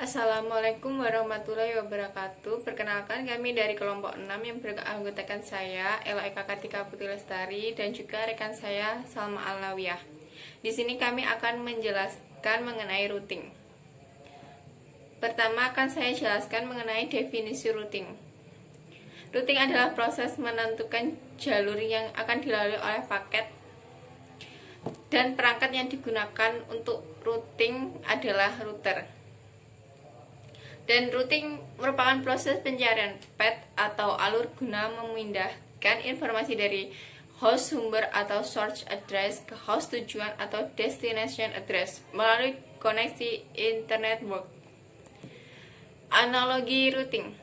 Assalamualaikum warahmatullahi wabarakatuh. Perkenalkan, kami dari kelompok 6 yang beranggotakan saya, Ela Eka Kartika Putri Lestari, dan juga rekan saya, Salma Alawiyah. Di sini kami akan menjelaskan mengenai routing. Pertama akan saya jelaskan mengenai definisi routing. Routing adalah proses menentukan jalur yang akan dilalui oleh paket, dan perangkat yang digunakan untuk routing adalah router. Dan routing merupakan proses pencarian path atau alur guna memindahkan informasi dari host sumber atau source address ke host tujuan atau destination address melalui koneksi internet network. Analogi routing.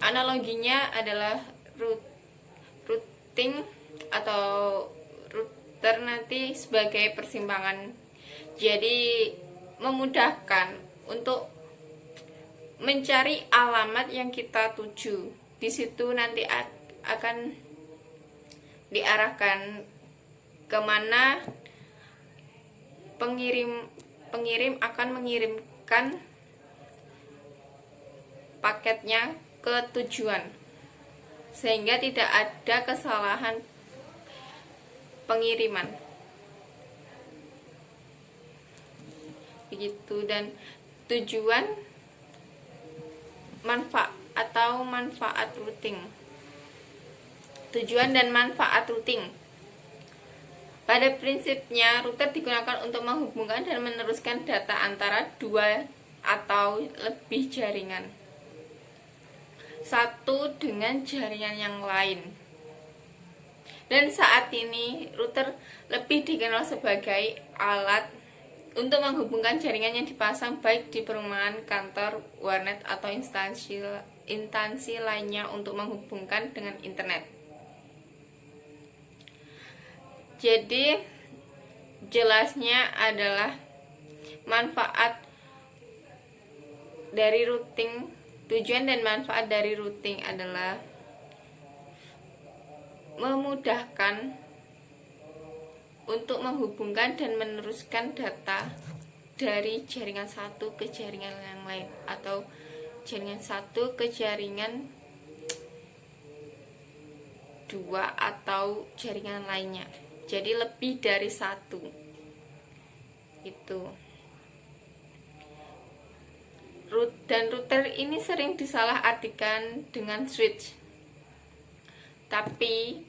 Analoginya adalah routing atau router nanti sebagai persimpangan. Jadi memudahkan untuk mencari alamat yang kita tuju. Di situ nanti akan diarahkan kemana pengirim akan mengirimkan paketnya ke tujuan, sehingga tidak ada kesalahan pengiriman. Begitu. Dan tujuan manfaat routing. Tujuan dan manfaat routing. Pada prinsipnya, router digunakan untuk menghubungkan dan meneruskan data antara dua atau lebih jaringan satu dengan jaringan yang lain. Dan saat ini, router lebih dikenal sebagai alat untuk menghubungkan jaringan yang dipasang baik di perumahan, kantor, warnet, atau instansi lainnya untuk menghubungkan dengan internet. Jadi, jelasnya adalah manfaat dari routing. Tujuan dan manfaat dari routing adalah memudahkan untuk menghubungkan dan meneruskan data dari jaringan satu ke jaringan yang lain, atau jaringan satu ke jaringan dua atau jaringan lainnya. Jadi lebih dari satu. Itu. Dan router ini sering disalahartikan dengan switch. Tapi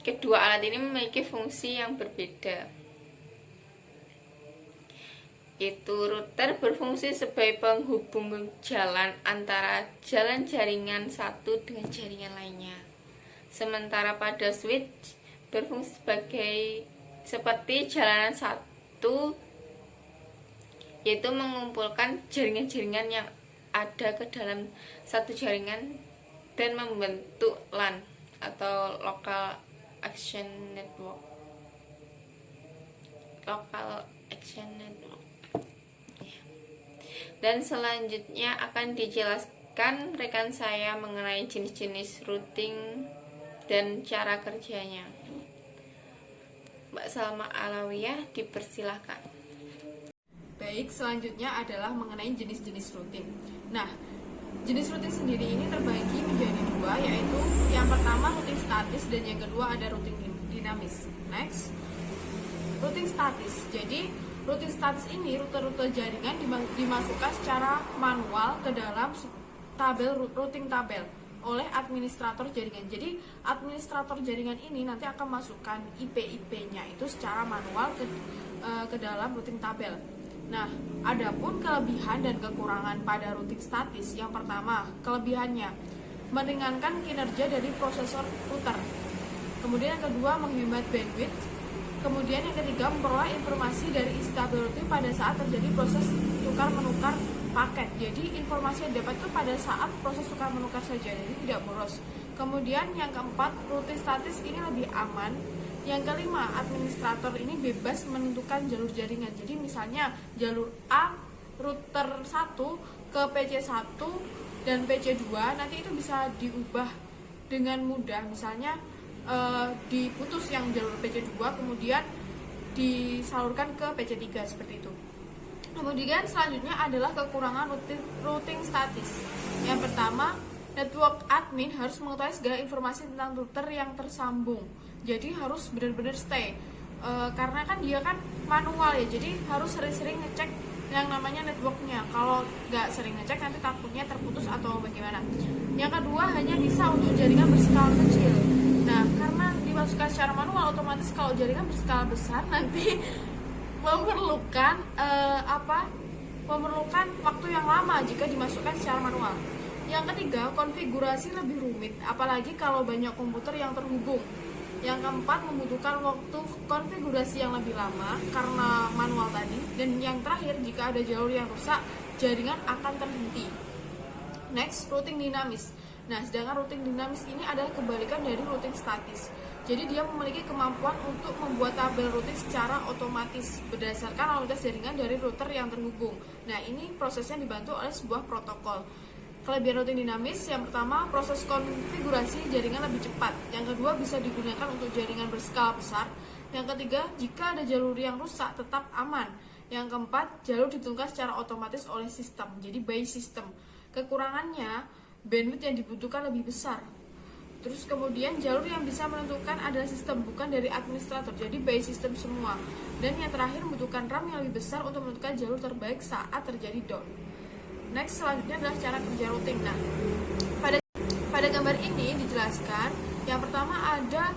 kedua alat ini memiliki fungsi yang berbeda. Itu router berfungsi sebagai penghubung jalan antara jalan jaringan satu dengan jaringan lainnya. Sementara pada switch berfungsi seperti jalanan satu, yaitu mengumpulkan jaringan-jaringan yang ada ke dalam satu jaringan dan membentuk LAN atau Local Action Network. Dan selanjutnya akan dijelaskan rekan saya mengenai jenis-jenis routing dan cara kerjanya. Mbak Salma Alawiyah, dipersilahkan. Baik, selanjutnya adalah mengenai jenis-jenis routing. Nah, jenis routing sendiri ini terbagi menjadi dua, yaitu yang pertama routing statis dan yang kedua ada routing dinamis. Next, routing statis. Jadi, routing statis ini rute-rute jaringan dimasukkan secara manual ke dalam routing tabel oleh administrator jaringan. Jadi, administrator jaringan ini nanti akan masukkan IP-nya itu secara manual ke dalam routing tabel. Nah, adapun kelebihan dan kekurangan pada routing statis. Yang pertama, kelebihannya meringankan kinerja dari prosesor router. Kemudian yang kedua, menghemat bandwidth. Kemudian yang ketiga, memperoleh informasi dari isi tabel routing pada saat terjadi proses tukar-menukar paket. Jadi informasi yang dapat itu pada saat proses tukar-menukar saja, jadi tidak boros. Kemudian yang keempat, routing statis ini lebih aman. Yang kelima, administrator ini bebas menentukan jalur jaringan. Jadi misalnya jalur A, router 1 ke PC1 dan PC2, nanti itu bisa diubah dengan mudah. Misalnya diputus yang jalur PC2, kemudian disalurkan ke PC3, seperti itu. Kemudian selanjutnya adalah kekurangan routing statis. Yang pertama, network admin harus mengetahui segala informasi tentang router yang tersambung. Jadi harus benar-benar stay. Karena kan dia kan manual ya, jadi harus sering-sering ngecek yang namanya networknya. Kalau nggak sering ngecek nanti takutnya terputus atau bagaimana. Yang kedua, hanya bisa untuk jaringan berskala kecil. Nah, karena dimasukkan secara manual, otomatis kalau jaringan berskala besar nanti memerlukan memerlukan waktu yang lama jika dimasukkan secara manual. Yang ketiga, konfigurasi lebih rumit, apalagi kalau banyak komputer yang terhubung. Yang keempat, membutuhkan waktu konfigurasi yang lebih lama karena manual tadi. Dan yang terakhir, jika ada jalur yang rusak, jaringan akan terhenti. Next, routing dinamis. Nah, sedangkan routing dinamis ini adalah kebalikan dari routing statis. Jadi dia memiliki kemampuan untuk membuat tabel routing secara otomatis berdasarkan lalu lintas jaringan dari router yang terhubung. Nah, ini prosesnya dibantu oleh sebuah protokol. Kelebihan routing dinamis, yang pertama, proses konfigurasi jaringan lebih cepat. Yang kedua, bisa digunakan untuk jaringan berskala besar. Yang ketiga, jika ada jalur yang rusak, tetap aman. Yang keempat, jalur ditentukan secara otomatis oleh sistem, jadi by system. Kekurangannya, bandwidth yang dibutuhkan lebih besar. Terus kemudian jalur yang bisa menentukan adalah sistem, bukan dari administrator, jadi by system semua. Dan yang terakhir, membutuhkan RAM yang lebih besar untuk menentukan jalur terbaik saat terjadi down. Next, selanjutnya adalah cara kerja routing. Nah, pada gambar ini dijelaskan, yang pertama ada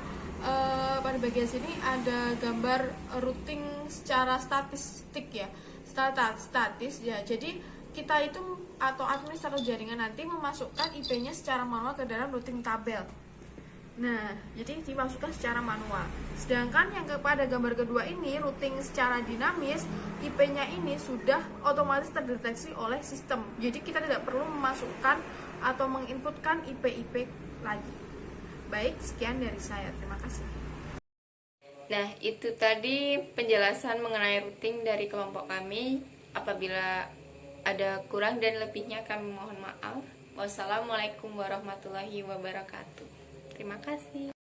pada bagian sini ada gambar routing secara statistik ya, statis ya. Jadi kita itu atau administrator jaringan nanti memasukkan IP-nya secara manual ke dalam routing tabel. Nah, jadi dimasukkan secara manual. Sedangkan yang pada gambar kedua ini, routing secara dinamis, IP-nya ini sudah otomatis terdeteksi oleh sistem. Jadi kita tidak perlu memasukkan atau menginputkan IP-IP lagi. Baik, sekian dari saya. Terima kasih. Nah, itu tadi penjelasan mengenai routing dari kelompok kami. Apabila ada kurang dan lebihnya kami mohon maaf. Wassalamualaikum warahmatullahi wabarakatuh. Terima kasih.